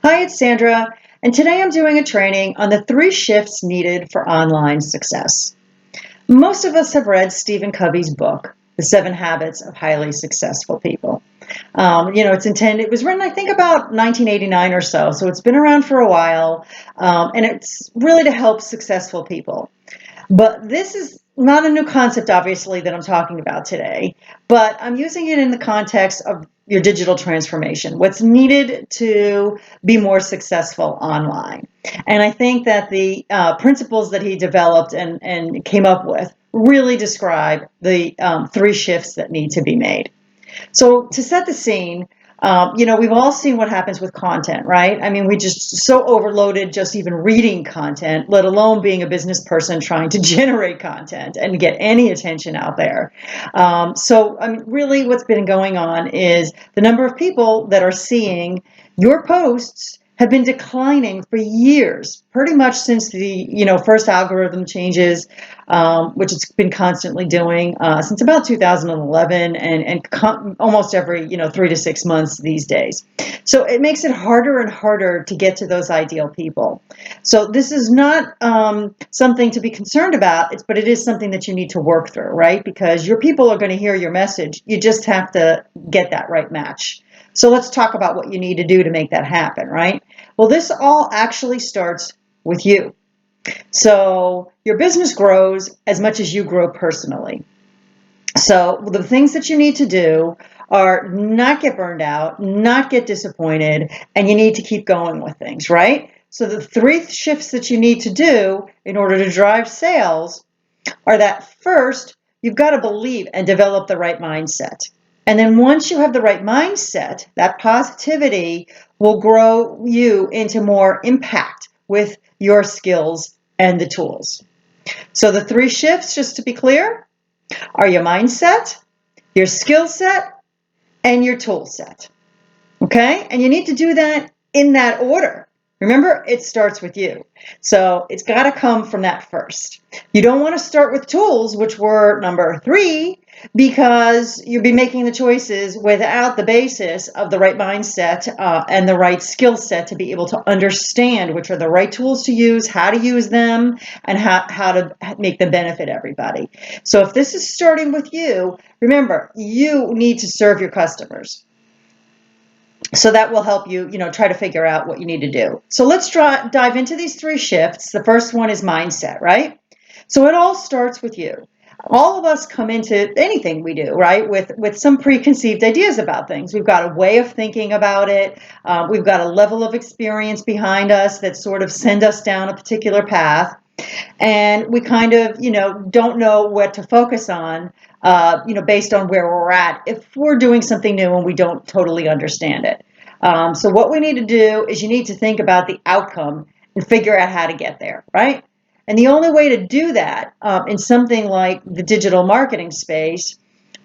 Hi, it's Sandra, and today I'm doing a training on the 3 shifts needed for online success. Most of us have read Stephen Covey's book, The 7 Habits of Highly Successful People. It was written, I think, about 1989 or so it's been around for a while, and it's really to help successful people. But this is not a new concept, obviously, that I'm talking about today, but I'm using it in the context of your digital transformation, what's needed to be more successful online. And I think that the principles that he developed and came up with really describe the 3 shifts that need to be made. So to set the scene, we've all seen what happens with content, right? I mean, we just so overloaded just even reading content, let alone being a business person trying to generate content and get any attention out there. Really what's been going on is the number of people that are seeing your posts have been declining for years, pretty much since the first algorithm changes, which it's been constantly doing since about 2011, and almost every 3 to 6 months these days. So it makes it harder and harder to get to those ideal people. So this is not something to be concerned about, but it is something that you need to work through, right? Because your people are going to hear your message. You just have to get that right match. So let's talk about what you need to do to make that happen, right? Well, this all actually starts with you. So your business grows as much as you grow personally. So the things that you need to do are not get burned out, not get disappointed, and you need to keep going with things, right? So the 3 shifts that you need to do in order to drive sales are that first, you've got to believe and develop the right mindset. And then once you have the right mindset, that positivity will grow you into more impact with your skills and the tools. So the 3 shifts, just to be clear, are your mindset, your skill set, and your tool set. Okay? And you need to do that in that order. Remember, it starts with you. So it's got to come from that first. You don't want to start with tools, which were number 3, because you'll be making the choices without the basis of the right mindset and the right skill set to be able to understand which are the right tools to use, how to use them, and how to make them benefit everybody. So if this is starting with you, remember, you need to serve your customers. So that will help you, try to figure out what you need to do. So let's dive into these 3 shifts. The first one is mindset, right? So it all starts with you. All of us come into anything we do, right, with some preconceived ideas about things. We've got a way of thinking about it. We've got a level of experience behind us that sort of send us down a particular path. And we kind of, don't know what to focus on, based on where we're at if we're doing something new and we don't totally understand it. So what we need to do is you need to think about the outcome and figure out how to get there, right? And the only way to do that in something like the digital marketing space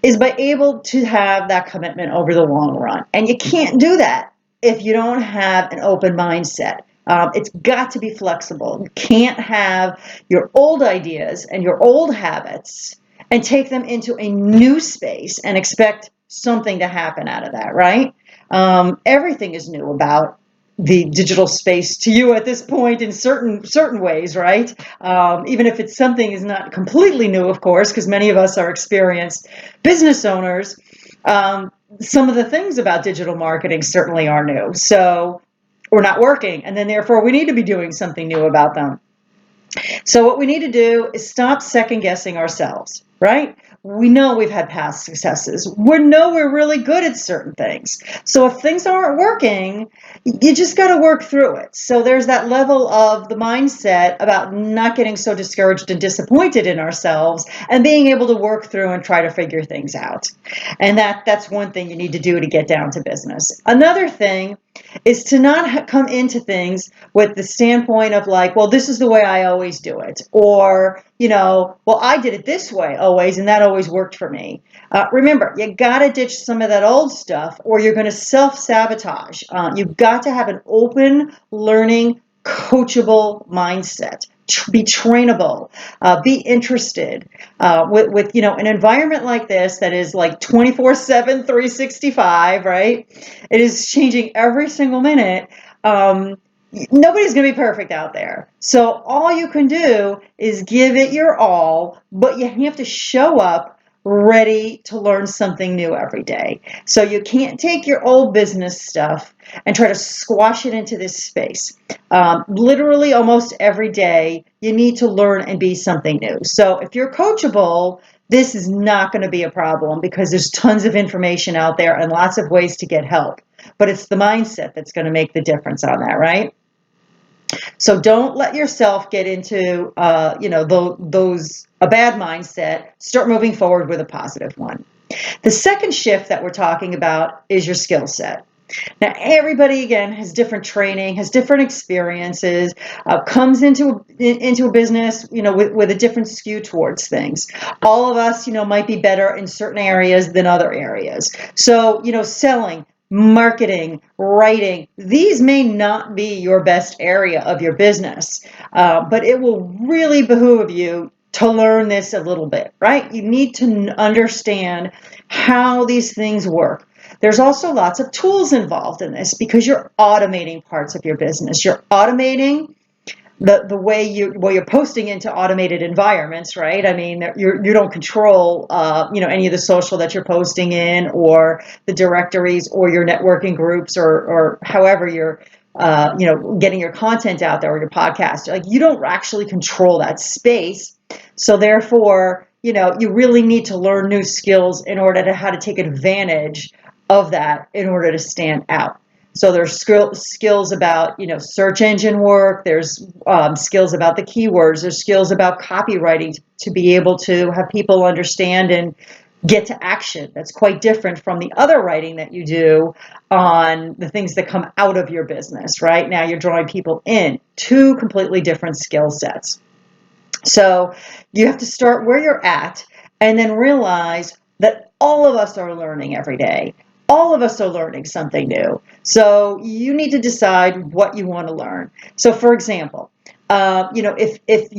is by able to have that commitment over the long run. And you can't do that if you don't have an open mindset. It's got to be flexible. You can't have your old ideas and your old habits and take them into a new space and expect something to happen out of that, right? Everything is new about the digital space to you at this point in certain ways, right? Even if it's something is not completely new, of course, because many of us are experienced business owners. Some of the things about digital marketing certainly are new. So we're not working, and then therefore we need to be doing something new about them. So what we need to do is stop second guessing ourselves, right? We know we've had past successes. We know we're really good at certain things. So if things aren't working, you just got to work through it. So there's that level of the mindset about not getting so discouraged and disappointed in ourselves and being able to work through and try to figure things out. And that's one thing you need to do to get down to business. Another thing is to not come into things with the standpoint of like, well, this is the way I always do it. Or, well, I did it this way always, and that always worked for me. Remember, you got to ditch some of that old stuff or you're going to self-sabotage. You've got to have an open, learning, coachable mindset. Be trainable, be interested with an environment like this that is like 24/7, 365, right? It is changing every single minute. um, nobody's going to be perfect out there. So all you can do is give it your all, but you have to show up ready to learn something new every day. So you can't take your old business stuff and try to squash it into this space. Literally almost every day, you need to learn and be something new. So if you're coachable, this is not going to be a problem because there's tons of information out there and lots of ways to get help. But it's the mindset that's going to make the difference on that, right? So don't let yourself get into, those a bad mindset. Start moving forward with a positive one. The second shift that we're talking about is your skill set. Now, everybody, again, has different training, has different experiences, comes into a business, with a different skew towards things. All of us, might be better in certain areas than other areas. So, selling, marketing, writing, these may not be your best area of your business, but it will really behoove you to learn this a little bit, right? You need to understand how these things work. There's also lots of tools involved in this because you're automating parts of your business. You're automating the way you're posting into automated environments, right? I mean, you don't control any of the social that you're posting in, or the directories, or your networking groups, or however you're getting your content out there, or your podcast. Like, you don't actually control that space. So therefore, you really need to learn new skills in order to how to take advantage of that in order to stand out. So there's skills about, search engine work. There's skills about the keywords. There's skills about copywriting to be able to have people understand and get to action. That's quite different from the other writing that you do on the things that come out of your business, right? Now you're drawing people in. Two completely different skill sets. So you have to start where you're at and then realize that all of us are learning every day. All of us are learning something new. So you need to decide what you want to learn. So for example, if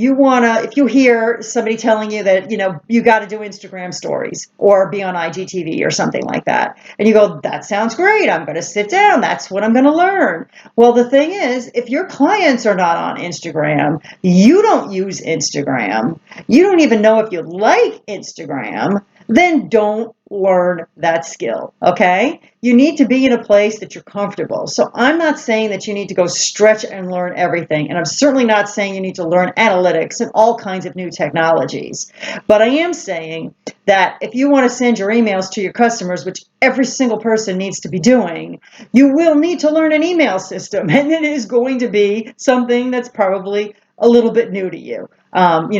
you hear somebody telling you that, you got to do Instagram stories or be on IGTV or something like that, and you go, that sounds great. I'm going to sit down. That's what I'm going to learn. Well, the thing is, if your clients are not on Instagram, you don't use Instagram, you don't even know if you like Instagram, then don't learn that skill, okay? You need to be in a place that you're comfortable. So I'm not saying that you need to go stretch and learn everything, and I'm certainly not saying you need to learn analytics and all kinds of new technologies. But I am saying that if you want to send your emails to your customers, which every single person needs to be doing, you will need to learn an email system, and it is going to be something that's probably a little bit new to you.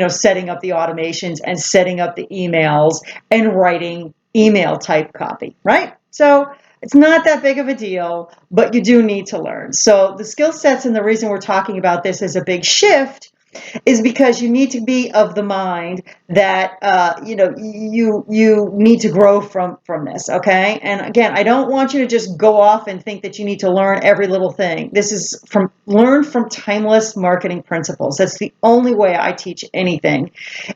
Setting up the automations and setting up the emails and writing email type copy, right? So it's not that big of a deal, but you do need to learn. So the skill sets, and the reason we're talking about this as a big shift, is because you need to be of the mind that you need to grow from this, okay? And again, I don't want you to just go off and think that you need to learn every little thing. This is learn from timeless marketing principles. That's the only way I teach anything,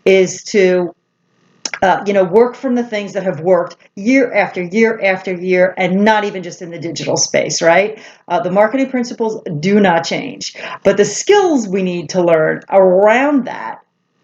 is to work from the things that have worked year after year after year, and not even just in the digital space, right? The marketing principles do not change, but the skills we need to learn around that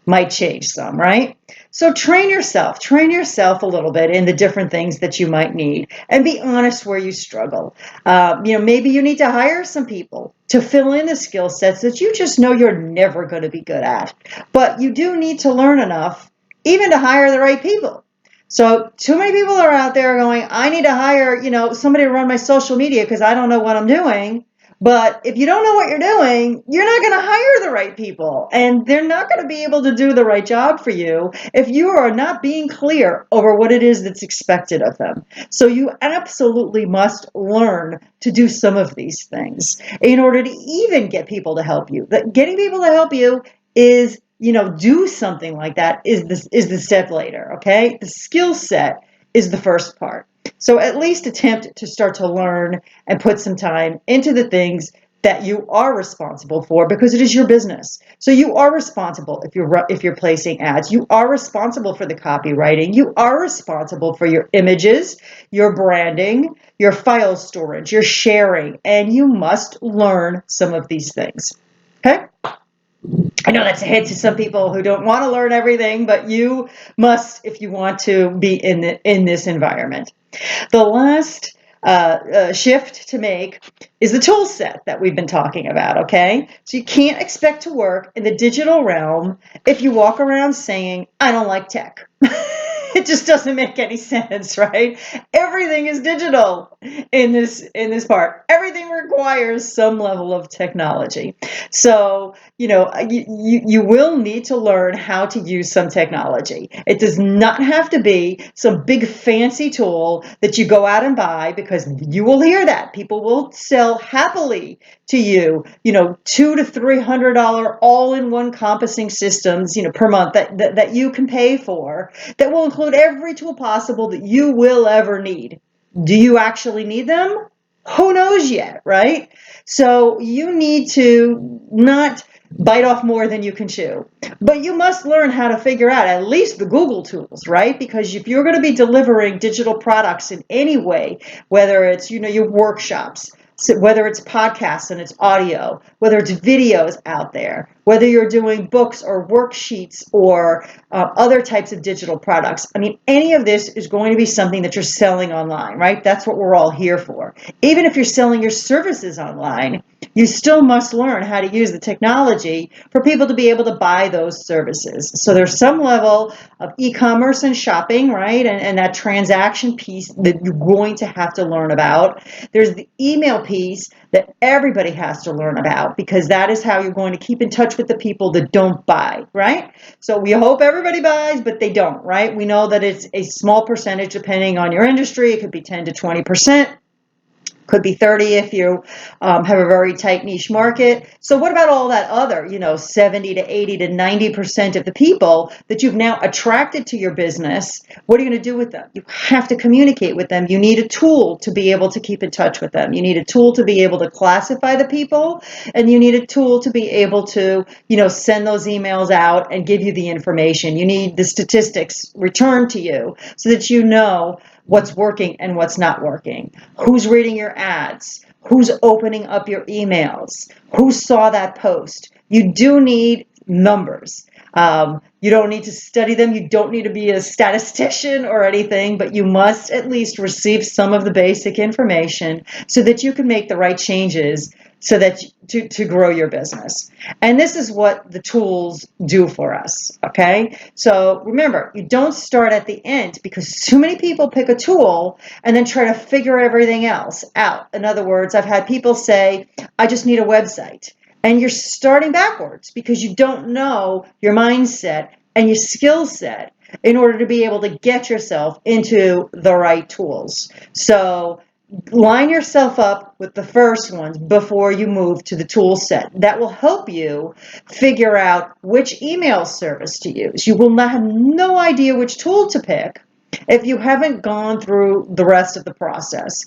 might change some, right? So train yourself a little bit in the different things that you might need, and be honest where you struggle. Maybe you need to hire some people to fill in the skill sets that you just know you're never going to be good at, but you do need to learn enough even to hire the right people. So too many people are out there going, I need to hire, somebody to run my social media because I don't know what I'm doing. But if you don't know what you're doing, you're not going to hire the right people, and they're not going to be able to do the right job for you if you are not being clear over what it is that's expected of them. So you absolutely must learn to do some of these things in order to even get people to help you. Getting people to help you is, do something like that is the step later, okay? The skill set is the first part. So at least attempt to start to learn and put some time into the things that you are responsible for because it is your business. So you are responsible if you're placing ads. You are responsible for the copywriting. You are responsible for your images, your branding, your file storage, your sharing, and you must learn some of these things. Okay? I know that's a hit to some people who don't want to learn everything, but you must if you want to be in this environment. The last shift to make is the tool set that we've been talking about, okay? So you can't expect to work in the digital realm if you walk around saying, I don't like tech. It just doesn't make any sense, right? Everything is digital in this part. Everything requires some level of technology. So, you will need to learn how to use some technology. It does not have to be some big fancy tool that you go out and buy, because you will hear that. People will sell happily to you, $200 to $300 all-in-one compassing systems, per month that you can pay for, that will include every tool possible that you will ever need. Do you actually need them? Who knows yet, right? So you need to not bite off more than you can chew. But you must learn how to figure out at least the Google tools, right? Because if you're going to be delivering digital products in any way, whether it's, your workshops, so whether it's podcasts and it's audio, whether it's videos out there, whether you're doing books or worksheets or other types of digital products. I mean, any of this is going to be something that you're selling online, right? That's what we're all here for. Even if you're selling your services online, you still must learn how to use the technology for people to be able to buy those services. So there's some level of e-commerce and shopping, right? And that transaction piece that you're going to have to learn about. There's the email piece that everybody has to learn about, because that is how you're going to keep in touch with the people that don't buy, right? So we hope everybody buys, but they don't, right? We know that it's a small percentage depending on your industry. It could be 10 to 20%. Could be 30 if you have a very tight niche market. So what about all that other, 70 to 80 to 90% of the people that you've now attracted to your business? What are you going to do with them? You have to communicate with them. You need a tool to be able to keep in touch with them. You need a tool to be able to classify the people, and you need a tool to be able to, send those emails out and give you the information. You need the statistics returned to you so that you know what's working and what's not working, who's reading your ads, who's opening up your emails, who saw that post. You do need numbers. You don't need to study them. You don't need to be a statistician or anything, but you must at least receive some of the basic information so that you can make the right changes so that to grow your business. And this is what the tools do for us, okay? So remember, you don't start at the end, because too many people pick a tool and then try to figure everything else out. In other words, I've had people say, I just need a website. And you're starting backwards because you don't know your mindset and your skill set in order to be able to get yourself into the right tools. So line yourself up with the first ones before you move to the tool set. That will help you figure out which email service to use. You will not have no idea which tool to pick if you haven't gone through the rest of the process.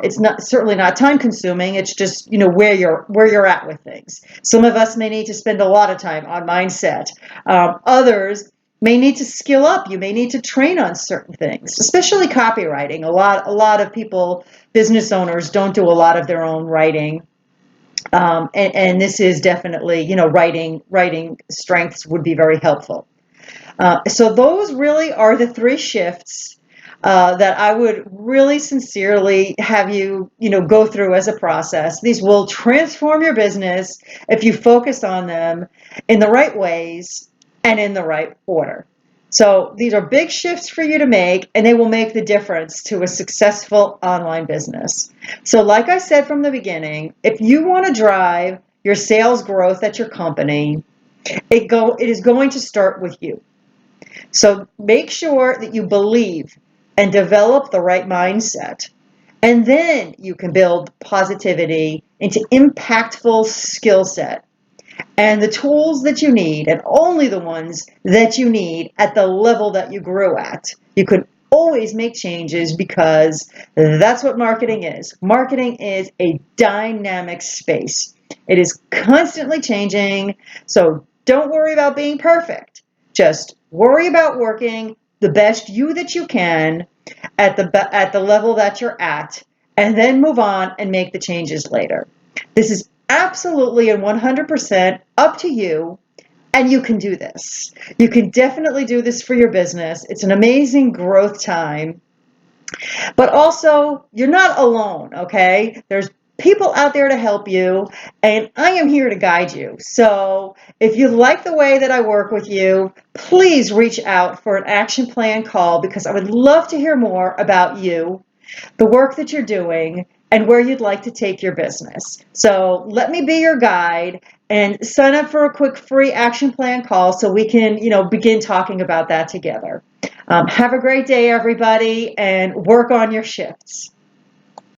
It's not certainly not time consuming. It's just where you're at with things. Some of us may need to spend a lot of time on mindset. Others may need to skill up. You may need to train on certain things, especially copywriting. A lot of people, business owners, don't do a lot of their own writing. And this is definitely, writing strengths would be very helpful. So those really are the three shifts that I would really sincerely have you, go through as a process. These will transform your business if you focus on them in the right ways and in the right order. So these are big shifts for you to make, and they will make the difference to a successful online business. So like I said from the beginning, if you want to drive your sales growth at your company, it is going to start with you. So make sure that you believe and develop the right mindset. And then you can build positivity into impactful skill set and the tools that you need, and only the ones that you need at the level that you grew at. You can always make changes because that's what marketing is. Marketing is a dynamic space. It is constantly changing, so don't worry about being perfect. Just worry about working the best you that you can at the level that you're at, and then move on and make the changes later. This is absolutely and 100% up to you, and you can do this. You can definitely do this for your business. It's an amazing growth time. But also, you're not alone, okay? There's people out there to help you, and I am here to guide you. So if you like the way that I work with you, please reach out for an action plan call, because I would love to hear more about you, the work that you're doing, and where you'd like to take your business. So let me be your guide, and sign up for a quick free action plan call so we can, begin talking about that together. Have a great day, everybody, and work on your shifts.